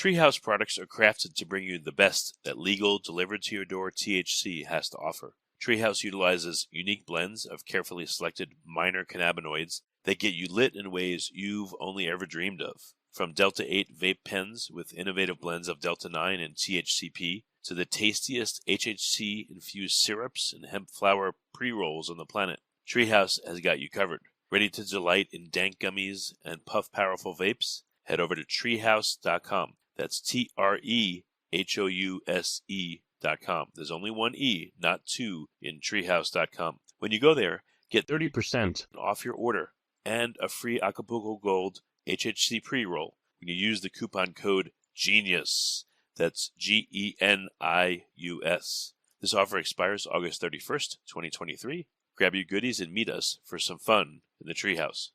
Treehouse products are crafted to bring you the best that legal, delivered-to-your-door THC has to offer. Treehouse utilizes unique blends of carefully selected minor cannabinoids that get you lit in ways you've only ever dreamed of. From Delta 8 vape pens with innovative blends of Delta 9 and THCP, to the tastiest HHC-infused syrups and hemp flower pre-rolls on the planet, Treehouse has got you covered. Ready to delight in dank gummies and puff powerful vapes? Head over to treehouse.com. That's TREHOUSE.com. There's only one E, not two, in treehouse.com. When you go there, get 30% off your order and a free Acapulco Gold HHC pre-roll when you use the coupon code GENIUS. That's GENIUS. This offer expires August 31st, 2023. Grab your goodies and meet us for some fun in the Treehouse.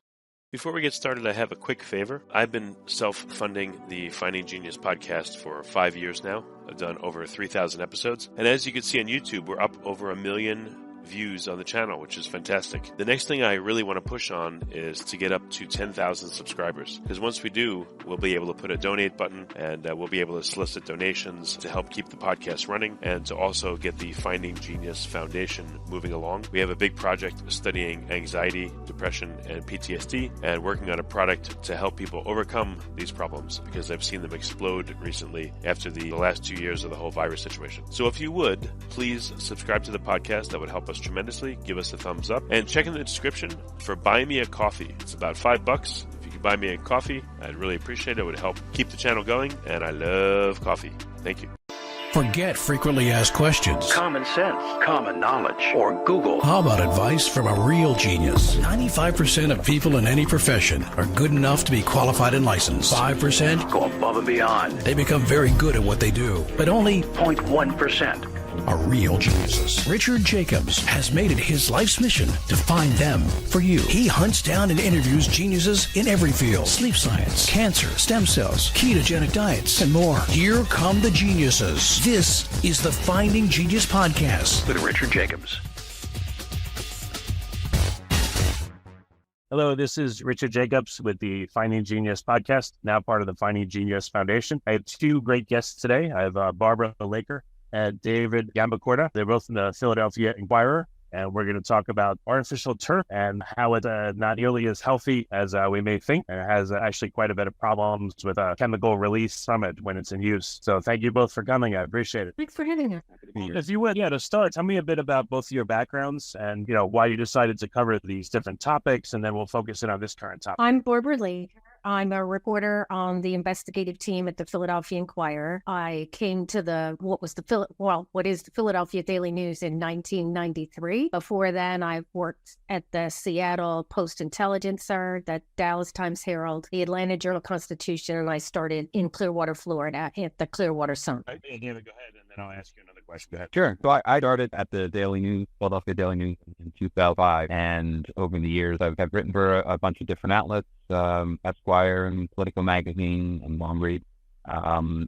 Before we get started, I have a quick favor. I've been self-funding the Finding Genius podcast for 5 years now. I've done over 3,000 episodes. And as you can see on YouTube, we're up over 1 million views on the channel, which is fantastic. The next thing I really want to push on is to get up to 10,000 subscribers, because once we do, we'll be able to put a donate button, and we'll be able to solicit donations to help keep the podcast running and to also get the Finding Genius Foundation moving along. We have a big project studying anxiety, depression, and PTSD, and working on a product to help people overcome these problems, because I've seen them explode recently after the last 2 years of the whole virus situation. So if you would, please subscribe to the podcast. That would help us tremendously. Give us a thumbs up and check in the description for Buy Me a Coffee. It's about $5. If you could buy me a coffee, I'd really appreciate it. It would help keep the channel going, and I love coffee. Thank you. Forget frequently asked questions, common sense, common knowledge, or Google. How about advice from a real genius? 95% of people in any profession are good enough to be qualified and licensed. 5% go above and beyond. They become very good at what they do, but only 0.1% are real geniuses. Richard Jacobs has made it his life's mission to find them for you. He hunts down and interviews geniuses in every field: sleep science, cancer, stem cells, ketogenic diets, and more. Here come the geniuses. This is the Finding Genius Podcast with Richard Jacobs. Hello, this is Richard Jacobs with the Finding Genius Podcast, now part of the Finding Genius Foundation. I have two great guests today. I have Barbara Laker and David Gambacorta. They're both in the Philadelphia Inquirer, and we're going to talk about artificial turf and how it's not nearly as healthy as we may think, and it has actually quite a bit of problems with chemical release from it when it's in use. So thank you both for coming. I appreciate it. Thanks for having us. If you would, to start, tell me a bit about both of your backgrounds and, why you decided to cover these different topics, and then we'll focus in on this current topic. I'm Barbara Laker. I'm a reporter on the investigative team at the Philadelphia Inquirer. I came to what is the Philadelphia Daily News in 1993. Before then, I worked at the Seattle Post-Intelligencer, the Dallas Times-Herald, the Atlanta Journal-Constitution, and I started in Clearwater, Florida at the Clearwater Sun. Right, David, go ahead, and then I'll ask you another question. Go ahead. Sure. So I started at the Daily News, Philadelphia Daily News in 2005, and over the years, I've written for a bunch of different outlets, Esquire and Political Magazine and Long Read, and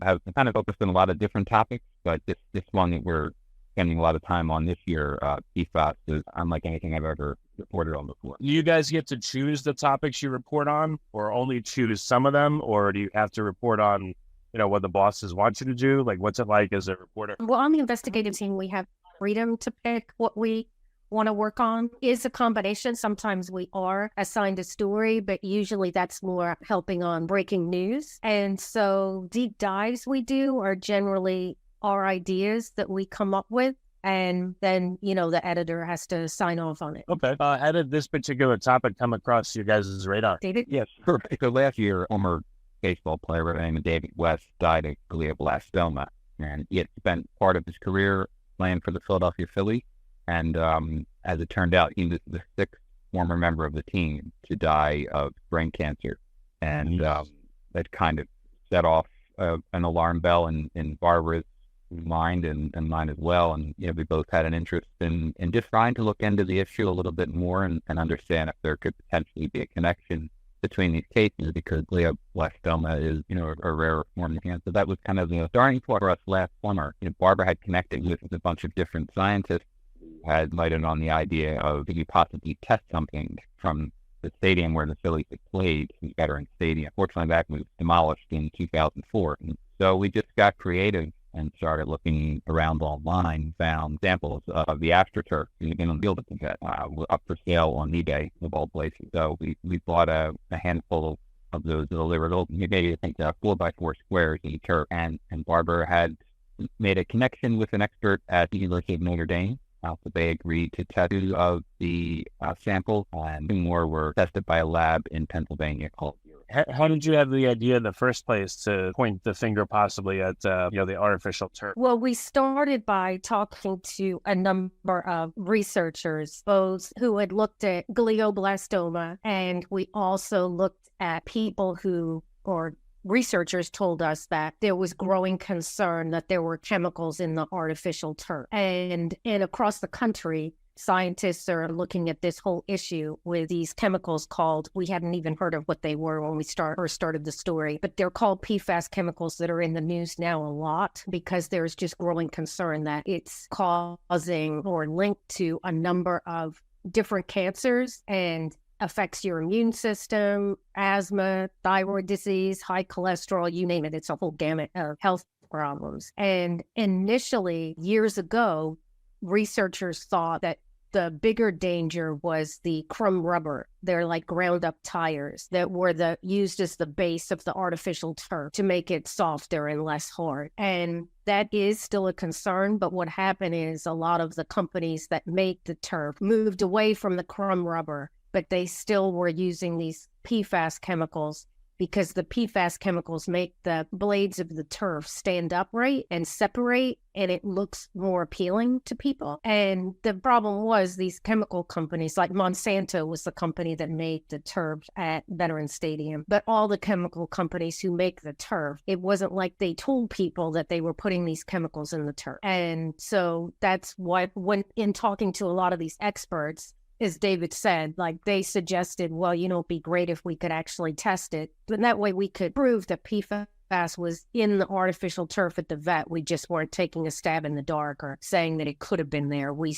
have kind of focused on a lot of different topics, but this one that we're spending a lot of time on this year, PFAS, is unlike anything I've ever reported on before. Do you guys get to choose the topics you report on, or only choose some of them, or do you have to report on, what the bosses want you to do? Like, what's it like as a reporter? Well, on the investigative team, we have freedom to pick what we want to work on. Is a combination. Sometimes we are assigned a story, but usually that's more helping on breaking news. And so deep dives we do are generally our ideas that we come up with. And then, the editor has to sign off on it. Okay. How did this particular topic come across your guys' radar? David? Yes, sure. So last year, former baseball player by the name of David West died of glioblastoma, and he had spent part of his career playing for the Philadelphia Phillies. And as it turned out, he was the sixth former member of the team to die of brain cancer. And that kind of set off an alarm bell in Barbara's mind and mine as well. And, we both had an interest in just trying to look into the issue a little bit more and understand if there could potentially be a connection between these cases, because glioblastoma is, a rare form of cancer. That was kind of the starting point for us last summer. Barbara had connected with a bunch of different scientists who had lighted on the idea of, could you possibly test something from the stadium where the Phillies had played, the Veterans Stadium. Fortunately, that was demolished in 2004. And so we just got creative and started looking around online, found samples of the AstroTurf in the field at the vet, up for sale on eBay, of all places. So we bought a handful of those little, maybe I think 4x4 squares in turf. And Barbara had made a connection with an expert at the University of Notre Dame. So they agreed to test 2 of the samples, and 2 more were tested by a lab in Pennsylvania called. How did you have the idea in the first place to point the finger possibly at the artificial turf? Well, we started by talking to a number of researchers, both who had looked at glioblastoma, and we also looked at people who, or researchers told us that there was growing concern that there were chemicals in the artificial turf. And across the country, scientists are looking at this whole issue with these chemicals called, we hadn't even heard of what they were when we first started the story, but they're called PFAS chemicals that are in the news now a lot because there's just growing concern that it's causing or linked to a number of different cancers and affects your immune system, asthma, thyroid disease, high cholesterol, you name it. It's a whole gamut of health problems. And initially, years ago, researchers thought that the bigger danger was the crumb rubber. They're like ground up tires that were used as the base of the artificial turf to make it softer and less hard. And that is still a concern. But what happened is a lot of the companies that make the turf moved away from the crumb rubber, but they still were using these PFAS chemicals because the PFAS chemicals make the blades of the turf stand upright and separate, and it looks more appealing to people. And the problem was these chemical companies, like Monsanto was the company that made the turf at Veterans Stadium, but all the chemical companies who make the turf, it wasn't like they told people that they were putting these chemicals in the turf. And so that's why, when in talking to a lot of these experts, as David said, like they suggested, well, it'd be great if we could actually test it. But that way we could prove that PFAS was in the artificial turf at the vet. We just weren't taking a stab in the dark or saying that it could have been there. We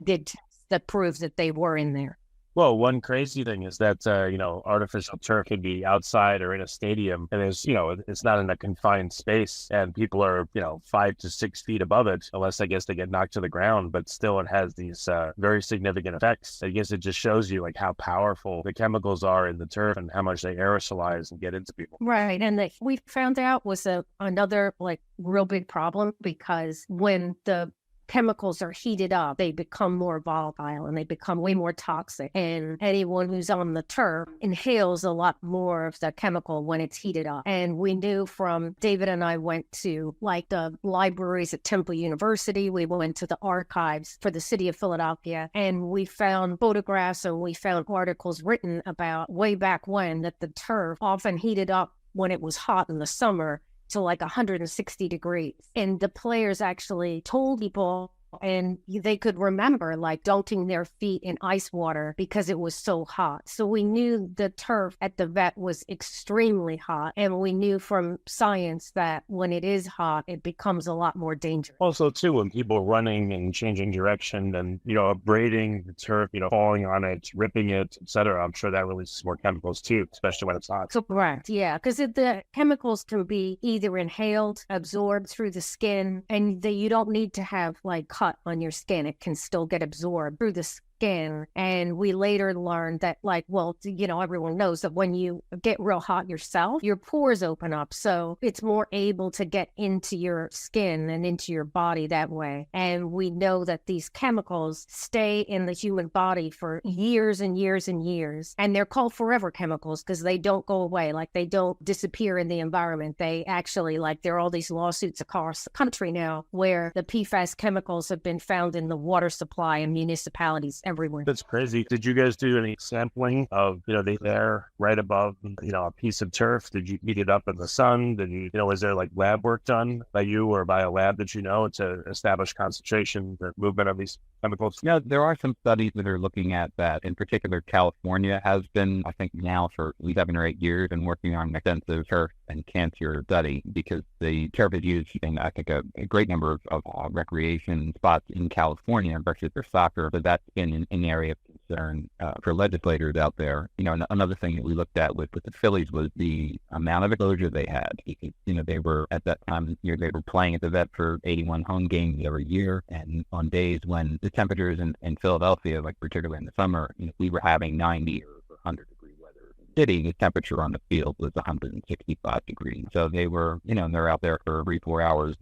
did tests that prove that they were in there. Well, one crazy thing is that, artificial turf could be outside or in a stadium, and it's not in a confined space, and people are, 5 to 6 feet above it, unless I guess they get knocked to the ground, but still it has these very significant effects. I guess it just shows you like how powerful the chemicals are in the turf and how much they aerosolize and get into people. Right. And we found out was another like real big problem, because when the chemicals are heated up, they become more volatile and they become way more toxic. And anyone who's on the turf inhales a lot more of the chemical when it's heated up. And we knew from David and I went to like the libraries at Temple University. We went to the archives for the city of Philadelphia, and we found photographs and we found articles written about way back when that the turf often heated up when it was hot in the summer to like 160 degrees. And the players actually told people, and they could remember like dunking their feet in ice water because it was so hot. So we knew the turf at the vet was extremely hot. And we knew from science that when it is hot, it becomes a lot more dangerous. Also, too, when people are running and changing direction and, abrading the turf, falling on it, ripping it, etc., I'm sure that releases more chemicals too, especially when it's hot. Correct. Yeah. Because the chemicals can be either inhaled, absorbed through the skin, and you don't need to have like cut on your skin. It can still get absorbed through the skin. And we later learned that everyone knows that when you get real hot yourself, your pores open up. So it's more able to get into your skin and into your body that way. And we know that these chemicals stay in the human body for years and years and years. And they're called forever chemicals because they don't go away. Like they don't disappear in the environment. They actually, there are all these lawsuits across the country now where the PFAS chemicals have been found in the water supply in municipalities everywhere. That's crazy. Did you guys do any sampling of, the air right above, a piece of turf? Did you heat it up in the sun? Did you, was there like lab work done by you or by a lab that to establish concentration or movement of these chemicals? Yeah, there are some studies that are looking at that. In particular, California has been, I think now for 7 or 8 years, and working on extensive turf and cancer study, because the turf is used in, I think, a great number of recreation spots in California versus for soccer, but that's been an area of concern for legislators out there. Another thing that we looked at with the Phillies was the amount of exposure they had. Because, they were, at that time of the year, they were playing at the vet for 81 home games every year. And on days when the temperatures in Philadelphia, like particularly in the summer, we were having 90 or 100 degree weather. In the city, the temperature on the field was 165 degrees. So they were, they're out there for 3-4 hours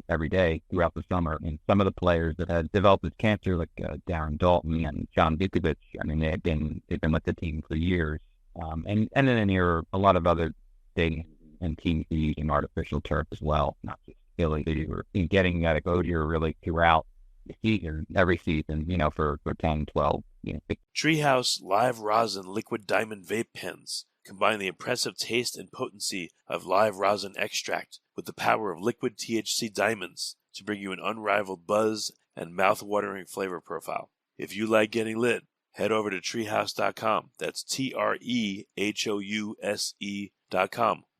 every day throughout the summer. And some of the players that had developed this cancer, like Darren Dalton and John Vukovic, they've been with the team for years. And then in here, a lot of other stadiums and teams are using artificial turf as well, not just Philly. They were getting that exposure really throughout the season, every season, for 10, 12. Treehouse Live Rosin Liquid Diamond Vape Pens combine the impressive taste and potency of live rosin extract with the power of liquid THC diamonds to bring you an unrivaled buzz and mouth-watering flavor profile. If you like getting lit, head over to treehouse.com. That's TREHOUSE.com.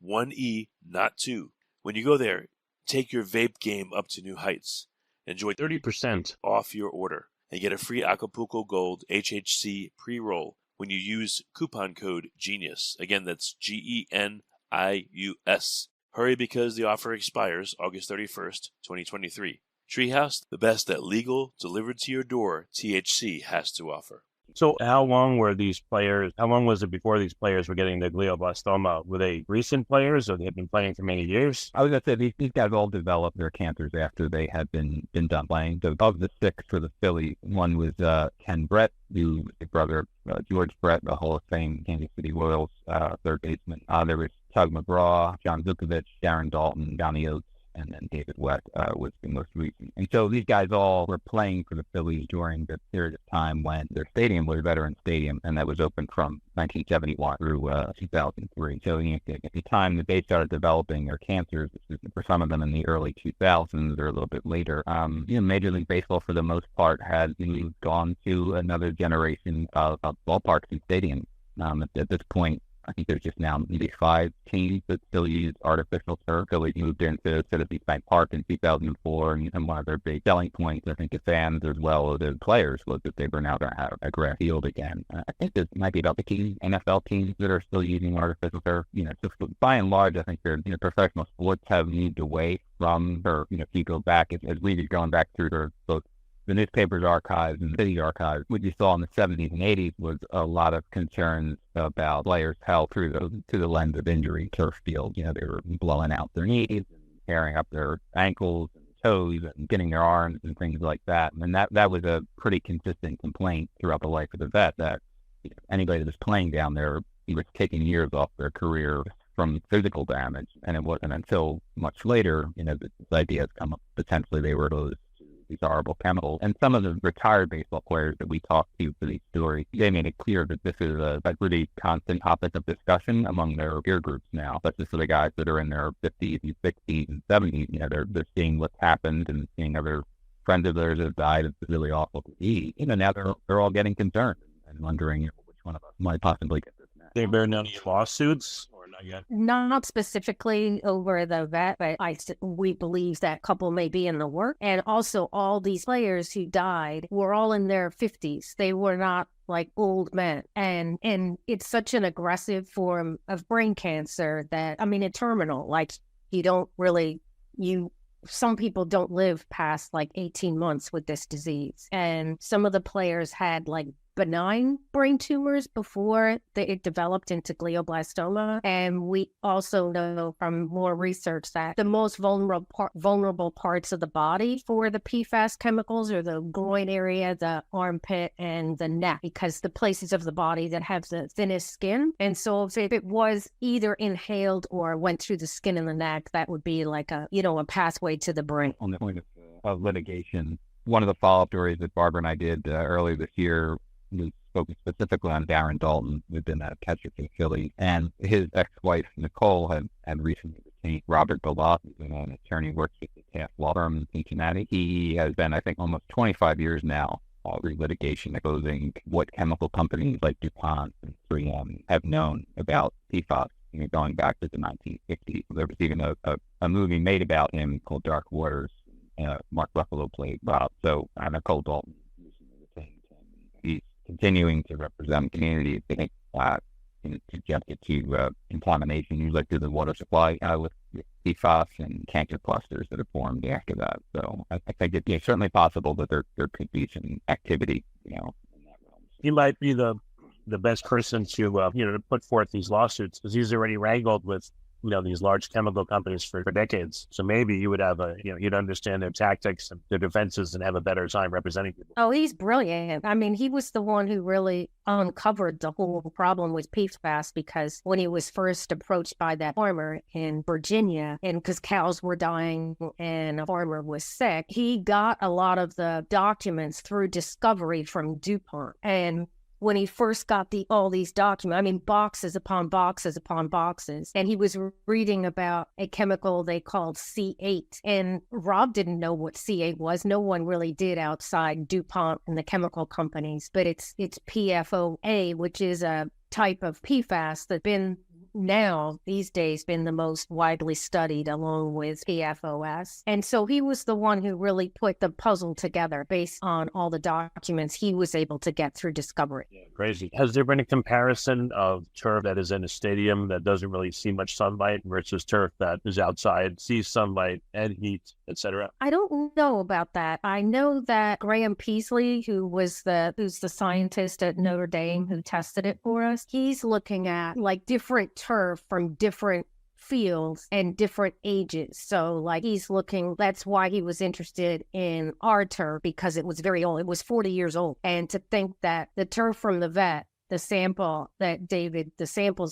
1 E, not 2. When you go there, take your vape game up to new heights. Enjoy 30% off your order and get a free Acapulco Gold HHC pre-roll when you use coupon code GENIUS. Again, that's GENIUS. Hurry because the offer expires August 31st, 2023. Treehouse, the best that legal, delivered to your door, THC has to offer. So how long was it before these players were getting the glioblastoma? Were they recent players or they had been playing for many years? I was going to say, these guys all developed their cancers after they had been done playing. So of the 6 for the Phillies, one was Ken Brett, who was the brother of George Brett, the Hall of Fame Kansas City Royals third baseman. There was Tug McGraw, John Vukovic, Darren Dalton, Johnny Oates, and then David West was the most recent. And so these guys all were playing for the Phillies during the period of time when their stadium was Veterans Stadium, and that was open from 1971 through 2003. So at the time that they started developing their cancers, for some of them in the early 2000s or a little bit later, Major League Baseball for the most part had moved on to another generation of ballparks and stadiums. At this point, I think there's just now maybe 5 teams that still use artificial turf. Philly moved into Citizens Bank Park in 2004, and one of their big selling points, I think, to fans as well as the players, was that they were now going to have a grass field again. I think there might be about 15 NFL teams that are still using artificial turf. So by and large, I think professional sports have moved away from, or if you go back, as we were going back through both the newspaper's archives and the city archives, what you saw in the 70s and 80s was a lot of concerns about players' health through the lens of injury. Turf field, they were blowing out their knees and tearing up their ankles and toes and getting their arms and things like that. And that was a pretty consistent complaint throughout the life of the vet, that anybody that was playing down there, he was taking years off their career from physical damage. And it wasn't until much later, this idea has come up, potentially they were those these horrible chemicals. And some of the retired baseball players that we talked to for these stories, they made it clear that this is a really constant topic of discussion among their peer groups now, especially for the guys that are in their 50s and 60s and 70s. They're seeing what's happened and seeing other friends of theirs have died. It's really awful to see. Now they're all getting concerned and wondering which one of us might possibly get this next. They bear any lawsuits? Not yet. Not specifically over the vet, but we believe that couple may be in the work. And also all these players who died were all in their 50s. They were not like old men. And it's such an aggressive form of brain cancer that, it's terminal. Like some people don't live past like 18 months with this disease. And some of the players had like benign brain tumors before it developed into glioblastoma. And we also know from more research that the most vulnerable parts of the body for the PFAS chemicals are the groin area, the armpit, and the neck, because the places of the body that have the thinnest skin. And so if it was either inhaled or went through the skin and the neck, that would be like a pathway to the brain. On the point of litigation, one of the follow-up stories that Barbara and I did earlier this year, we focused specifically on Darren Dalton, who'd been a catcher for the Phillies, and his ex-wife, Nicole, had recently retained Robert Balat, who's an attorney who works with the Taft Law Firm in Cincinnati. He has been, I think, almost 25 years now, litigation exposing what chemical companies like DuPont and 3M have known about PFAS, going back to the 1950s. There was even a movie made about him called Dark Waters. Mark Ruffalo played Bob. So Nicole Dalton recently retained him. He's continuing to represent communities, I think, subjected to contamination, usually through the water supply with PFAS and cancer clusters that are formed after that. So I think it's certainly possible that there could be some activity, in that realm. He might be the best person to to put forth these lawsuits, because he's already wrangled with these large chemical companies for decades. So maybe you would have you'd understand their tactics and their defenses and have a better time representing people. Oh, he's brilliant. I mean, he was the one who really uncovered the whole problem with PFAS, because when he was first approached by that farmer in Virginia, and because cows were dying and a farmer was sick, he got a lot of the documents through discovery from DuPont. And when he first got all these documents, I mean, boxes upon boxes upon boxes, and he was reading about a chemical they called C8. And Rob didn't know what C8 was. No one really did outside DuPont and the chemical companies, but it's PFOA, which is a type of PFAS that's these days been the most widely studied, along with PFOS. And so he was the one who really put the puzzle together based on all the documents he was able to get through discovery. Yeah, crazy. Has there been a comparison of turf that is in a stadium that doesn't really see much sunlight versus turf that is outside, sees sunlight and heat, etc.? I don't know about that. I know that Graham Peasley, who's the scientist at Notre Dame who tested it for us, he's looking at like different turf from different fields and different ages. So that's why he was interested in our turf, because it was very old. It was 40 years old. And to think that the turf from the vet, the samples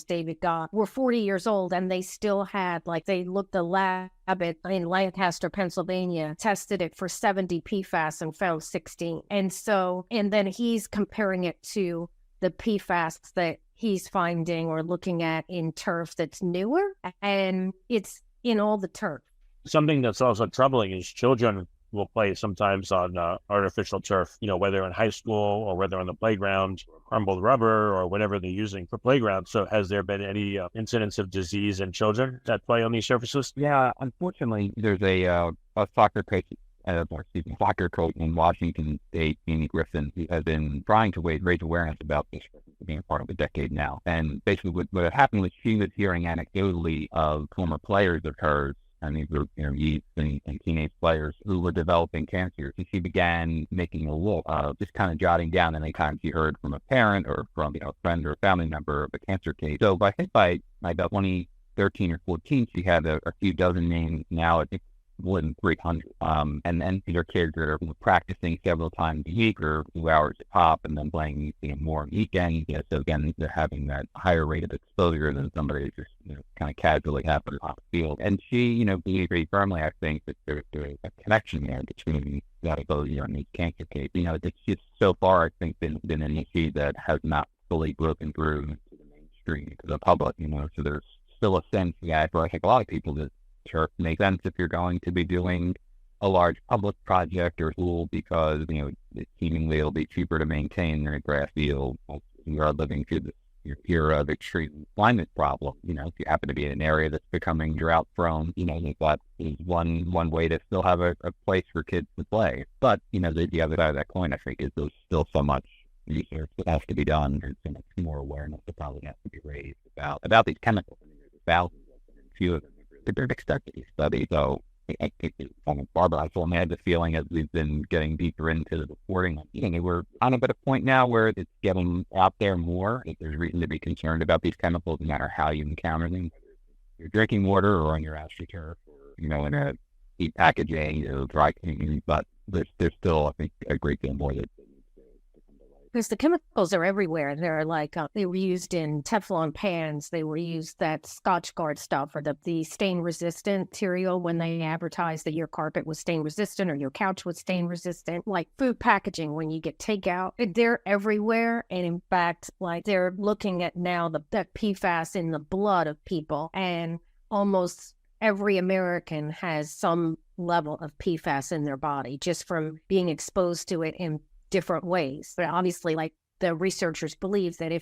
David got were 40 years old, and they still had, they looked the lab in Lancaster, Pennsylvania, tested it for 70 PFAS and found 16. And then he's comparing it to the PFAS that he's finding or looking at in turf that's newer, and it's in all the turf. Something that's also troubling is children will play sometimes on artificial turf, whether in high school or whether on the playground, crumbled rubber or whatever they're using for playground. So has there been any incidents of disease in children that play on these surfaces? Yeah, unfortunately, there's a soccer coach in Washington State, Amy Griffin, who has been trying to raise awareness about this for being part of a decade now. And basically what had happened was she was hearing anecdotally of former players of hers, and these were youth and teenage players who were developing cancers. And she began making a list of just kind of jotting down any time she heard from a parent or from a friend or a family member of a cancer case. So I think by about 2013 or 14, she had a few dozen names. Now I think more than 300. And then their kids are practicing several times a week or 2 hours a pop, and then playing more on weekends. Yeah, so again, they're having that higher rate of exposure than somebody who's just kind of casually happening off the field. And she, believes very firmly, I think, that there's a connection there between that exposure and these cancer cases. It's just so far, I think, been an issue that has not fully broken through into the mainstream, to the public. So there's still a sense, for I think a lot of people that turf makes sense if you're going to be doing a large public project or school, because seemingly it'll be cheaper to maintain than a grass field. You are living through the era of extreme climate problem. If you happen to be in an area that's becoming drought prone, that is one way to still have a place for kids to play. But the other side of that coin, I think, is there's still so much research that has to be done. There's so much more awareness that probably has to be raised about these chemicals. There's thousands of them, and few of them they're expected to study. So Barbara, I told me I had the feeling as we've been getting deeper into the reporting, we're on a point now where it's getting out there more. There's reason to be concerned about these chemicals, no matter how you encounter them, whether you're drinking water or on your astroturf or in a heat packaging, dry cleaning. But there's still, I think, a great deal more that because the chemicals are everywhere. They're they were used in Teflon pans. They were used that Scotch Guard stuff, or the stain resistant material when they advertised that your carpet was stain resistant or your couch was stain resistant. Like food packaging, when you get takeout, they're everywhere. And in fact, they're looking at now that PFAS in the blood of people, and almost every American has some level of PFAS in their body just from being exposed to it in different ways. But obviously, the researchers believe that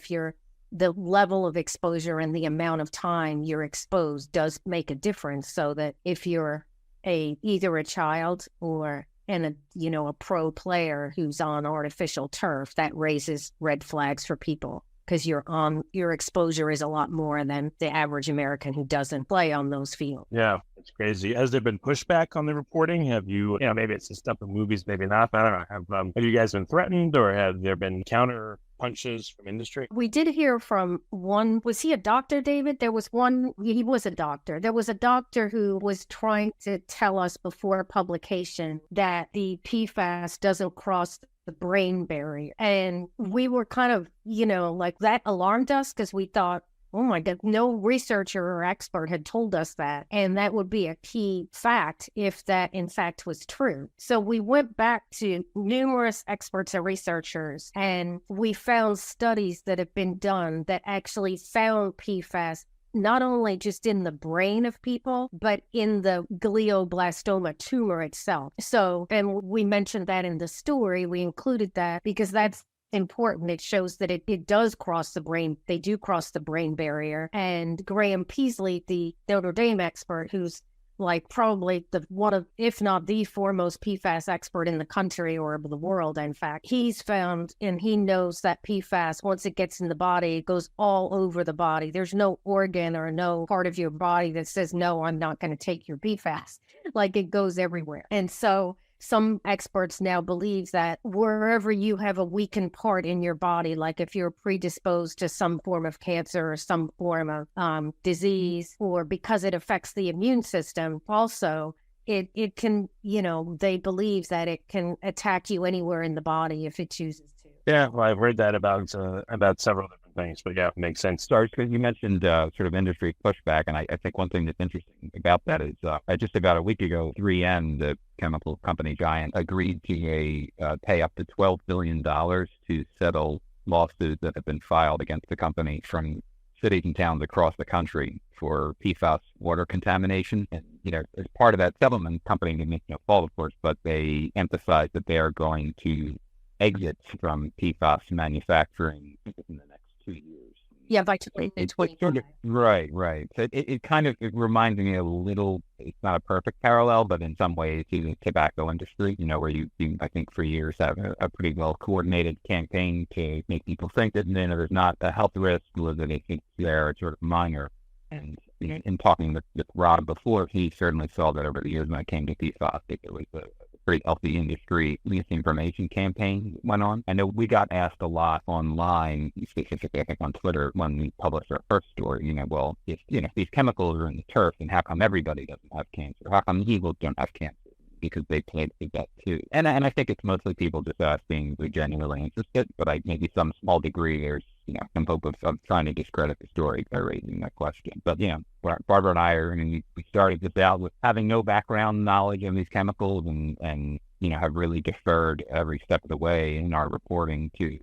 the level of exposure and the amount of time you're exposed does make a difference, so that if you're either a child or and a pro player who's on artificial turf, that raises red flags for people, because your exposure is a lot more than the average American who doesn't play on those fields. Yeah, it's crazy. Has there been pushback on the reporting? Have you, maybe it's just stuff in movies, maybe not. I don't know. Have you guys been threatened, or have there been counter punches from industry? We did hear from one. Was he a doctor, David? There was one. He was a doctor. There was a doctor who was trying to tell us before publication that the PFAS doesn't cross the brain barrier. And we were kind of, like, that alarmed us, because we thought, oh my God, no researcher or expert had told us that. And that would be a key fact if that in fact was true. So we went back to numerous experts and researchers, and we found studies that have been done that actually found PFAS not only just in the brain of people, but in the glioblastoma tumor itself. So, and we mentioned that in the story, we included that because that's important. It shows that it does cross the brain. They do cross the brain barrier. And Graham Peasley, the Notre Dame expert, who's like probably one of, if not the foremost PFAS expert in the country or the world, in fact, he's found, and he knows that PFAS, once it gets in the body, it goes all over the body. There's no organ or no part of your body that says, no, I'm not going to take your PFAS. Like, it goes everywhere. And so some experts now believe that wherever you have a weakened part in your body, like if you're predisposed to some form of cancer or some form of disease, or because it affects the immune system, also it can, they believe that it can attack you anywhere in the body if it chooses to. Yeah, well, I've heard that about several different things, but yeah, it makes sense. Sorry, because you mentioned sort of industry pushback, and I think one thing that's interesting about that is just about a week ago, 3M, the chemical company giant, agreed to pay up to $12 billion to settle lawsuits that have been filed against the company from cities and towns across the country for PFAS water contamination. And, as part of that settlement, company didn't make no fault, of course, but they emphasized that they are going to exit from PFAS manufacturing in the next 2 years. Yeah, by 2025. Right. So it kind of, it reminds me a little, it's not a perfect parallel, but in some ways to the tobacco industry, where you I think for years have a pretty well coordinated campaign to make people think that there's not a health risk, or that they think they're sort of minor. And in talking with Rob before, he certainly saw that over the years when it came to PFAS. I think it was a pretty healthy industry misinformation campaign went on. I know we got asked a lot online, specifically I think on Twitter, when we published our first story, well, if these chemicals are in the turf, then how come everybody doesn't have cancer? How come eagles don't have cancer? Because they played a bet too. And I think it's mostly people just being genuinely interested, but maybe some small degree there's some hope of trying to discredit the story by raising that question. But Barbara and I we started this out with having no background knowledge of these chemicals, and have really deferred every step of the way in our reporting to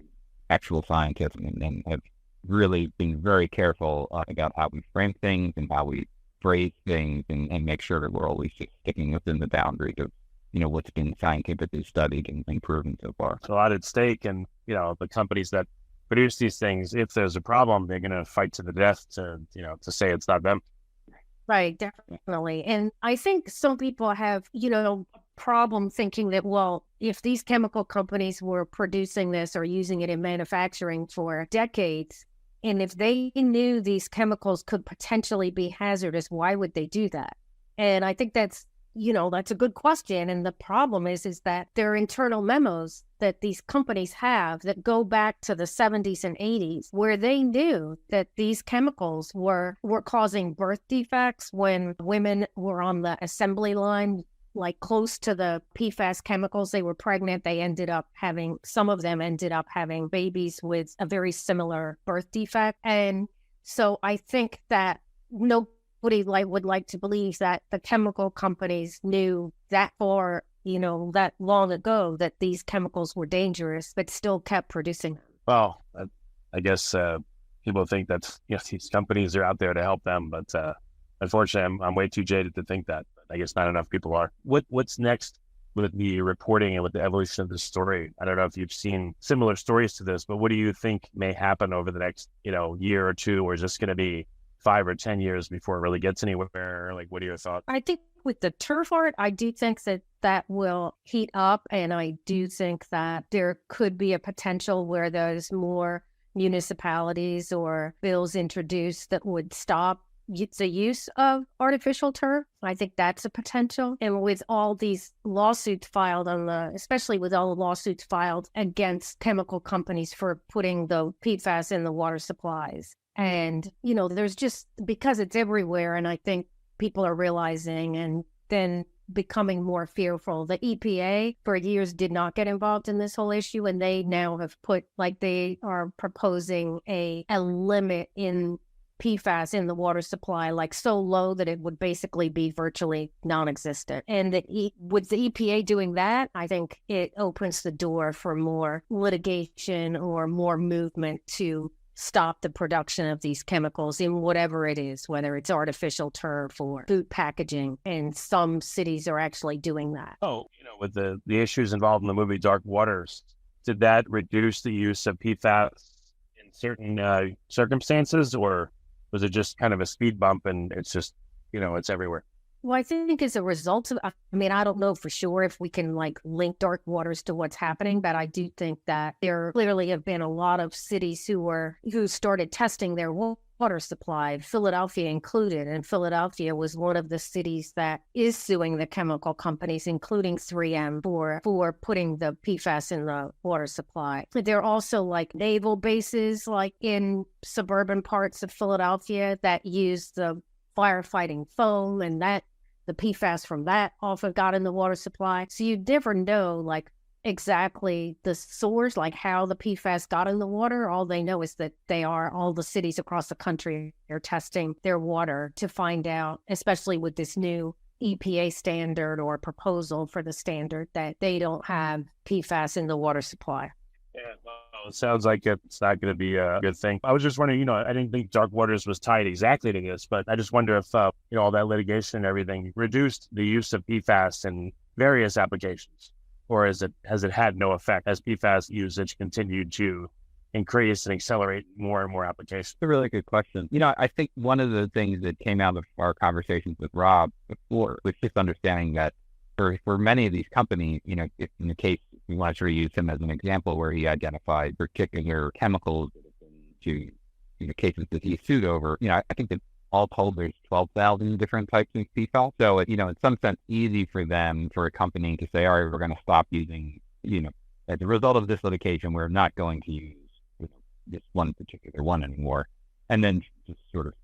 actual scientists, and have really been very careful about how we frame things and how we phrase things, and make sure that we're always just sticking within the boundaries of what's been scientifically studied and proven so far. So a lot at stake, and the companies that produce these things, if there's a problem, they're going to fight to the death to say it's not them. Right, definitely. And I think some people have problem thinking that, well, if these chemical companies were producing this or using it in manufacturing for decades, and if they knew these chemicals could potentially be hazardous, why would they do that? And I think that's a good question. And the problem is that there are internal memos that these companies have that go back to the 70s and 80s, where they knew that these chemicals were causing birth defects when women were on the assembly line, like close to the PFAS chemicals. They were pregnant. Some of them ended up having babies with a very similar birth defect. And so I think that nobody would like to believe that the chemical companies knew that far, that long ago, that these chemicals were dangerous, but still kept producing them. Well, I guess people think that these companies are out there to help them, but unfortunately, I'm way too jaded to think that. I guess not enough people are. What's next with the reporting and with the evolution of the story? I don't know if you've seen similar stories to this, but what do you think may happen over the next year or two, or is this going to be 5 or 10 years before it really gets anywhere? Like, what are your thoughts? I think with the turf art, I do think that that will heat up. And I do think that there could be a potential where there's more municipalities or bills introduced that would stop the use of artificial turf. I think that's a potential. And with all these lawsuits filed especially with all the lawsuits filed against chemical companies for putting the PFAS in the water supplies. And, there's just, because it's everywhere, and I think people are realizing and then becoming more fearful. The EPA for years did not get involved in this whole issue, and they now have they are proposing a limit in PFAS in the water supply, so low that it would basically be virtually non-existent. And with the EPA doing that, I think it opens the door for more litigation or more movement to stop the production of these chemicals in whatever it is, whether it's artificial turf or food packaging. And some cities are actually doing that. Oh, with the issues involved in the movie Dark Waters, did that reduce the use of PFAS in certain circumstances, or was it just kind of a speed bump and it's just, it's everywhere? Well, I think as a result of, I don't know for sure if we can link Dark Waters to what's happening, but I do think that there clearly have been a lot of cities who started testing their water supply, Philadelphia included. And Philadelphia was one of the cities that is suing the chemical companies, including 3M, for putting the PFAS in the water supply. There are also naval bases in suburban parts of Philadelphia that use the firefighting foam, and that the PFAS from that often got in the water supply. So you never know exactly the source, how the PFAS got in the water. All they know is that all the cities across the country are testing their water to find out, especially with this new EPA standard or proposal for the standard, that they don't have PFAS in the water supply. Yeah, well, it sounds like it's not going to be a good thing. I was just wondering, I didn't think Dark Waters was tied exactly to this, but I just wonder if, all that litigation and everything reduced the use of PFAS in various applications, or has it had no effect as PFAS usage continued to increase and accelerate more and more applications? It's a really good question. I think one of the things that came out of our conversations with Rob before was just understanding that for many of these companies, if in the case we want to reuse him as an example where he identified particular chemicals that have been to cases that he sued over, I think that all told there's 12,000 different types of PFAS. So, in some sense, easy for a company to say, all right, we're going to stop using, as a result of this litigation, we're not going to use this one particular one anymore. And then just sort of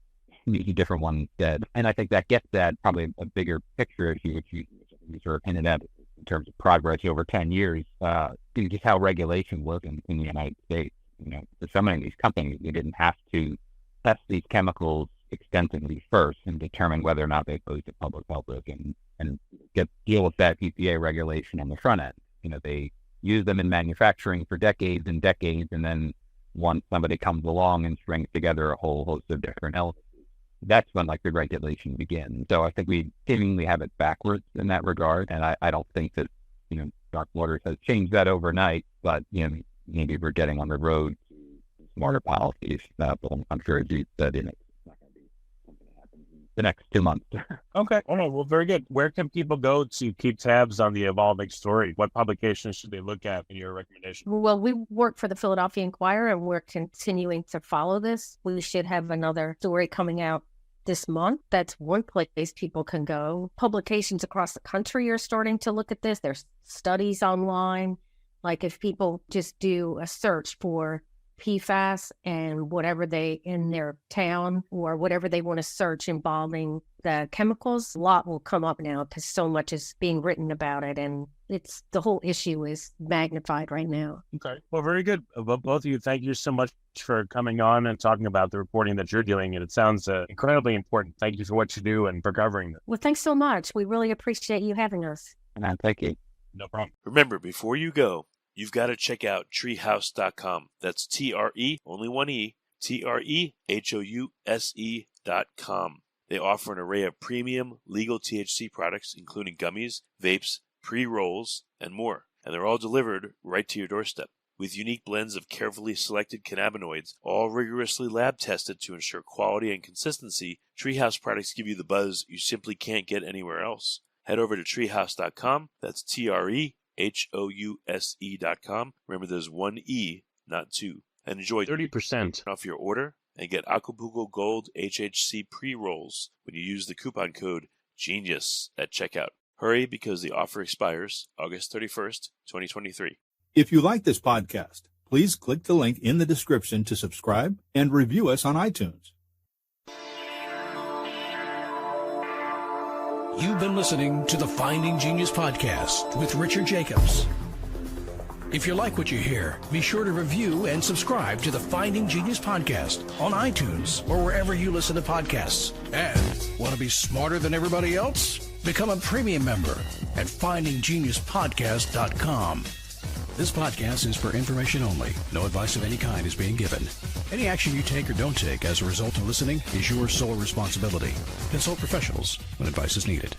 use a different one instead. And I think that gets at probably a bigger picture issue, which you sort of hinted at in terms of progress over 10 years, just how regulation works in the United States. For some of these companies, they didn't have to test these chemicals extensively first and determine whether or not they pose a public health risk and deal with that EPA regulation on the front end. They use them in manufacturing for decades and decades, and then once somebody comes along and strings together a whole host of different elements, that's when the regulation begins. So I think we seemingly have it backwards in that regard, and I don't think that Dark Waters has changed that overnight, but maybe we're getting on the road to smarter policies. But I'm sure, as you said, it's not going to be something that happens in the next 2 months. Okay. All right. Well, very good. Where can people go to keep tabs on the evolving story? What publications should they look at in your recommendation? Well, we work for the Philadelphia Inquirer, and we're continuing to follow this. We should have another story coming out this month. That's one place people can go. Publications across the country are starting to look at this. There's studies online. If people just do a search for PFAS and whatever they in their town or whatever they want to search involving the chemicals, a lot will come up now because so much is being written about it, and the whole issue is magnified right now. Okay. Well, very good. Both of you, thank you so much for coming on and talking about the reporting that you're doing. And it sounds incredibly important. Thank you for what you do and for covering it. Well, thanks so much. We really appreciate you having us. Thank you. No problem. Remember, before you go, you've got to check out treehouse.com. That's TRE, only one E, TREHOUSE.com. They offer an array of premium legal THC products, including gummies, vapes, pre-rolls, and more. And they're all delivered right to your doorstep. With unique blends of carefully selected cannabinoids, all rigorously lab tested to ensure quality and consistency, Treehouse products give you the buzz you simply can't get anywhere else. head over to treehouse.com. That's TREHOUSE.com. Remember, there's one E, not two. And enjoy 30% off your order and get Acapulco Gold HHC pre-rolls when you use the coupon code GENIUS at checkout. Hurry, because the offer expires August 31st, 2023. If you like this podcast, please click the link in the description to subscribe and review us on iTunes. You've been listening to the Finding Genius podcast with Richard Jacobs. If you like what you hear, be sure to review and subscribe to the Finding Genius podcast on iTunes or wherever you listen to podcasts. And want to be smarter than everybody else? Become a premium member at findinggeniuspodcast.com. This podcast is for information only. No advice of any kind is being given. Any action you take or don't take as a result of listening is your sole responsibility. Consult professionals when advice is needed.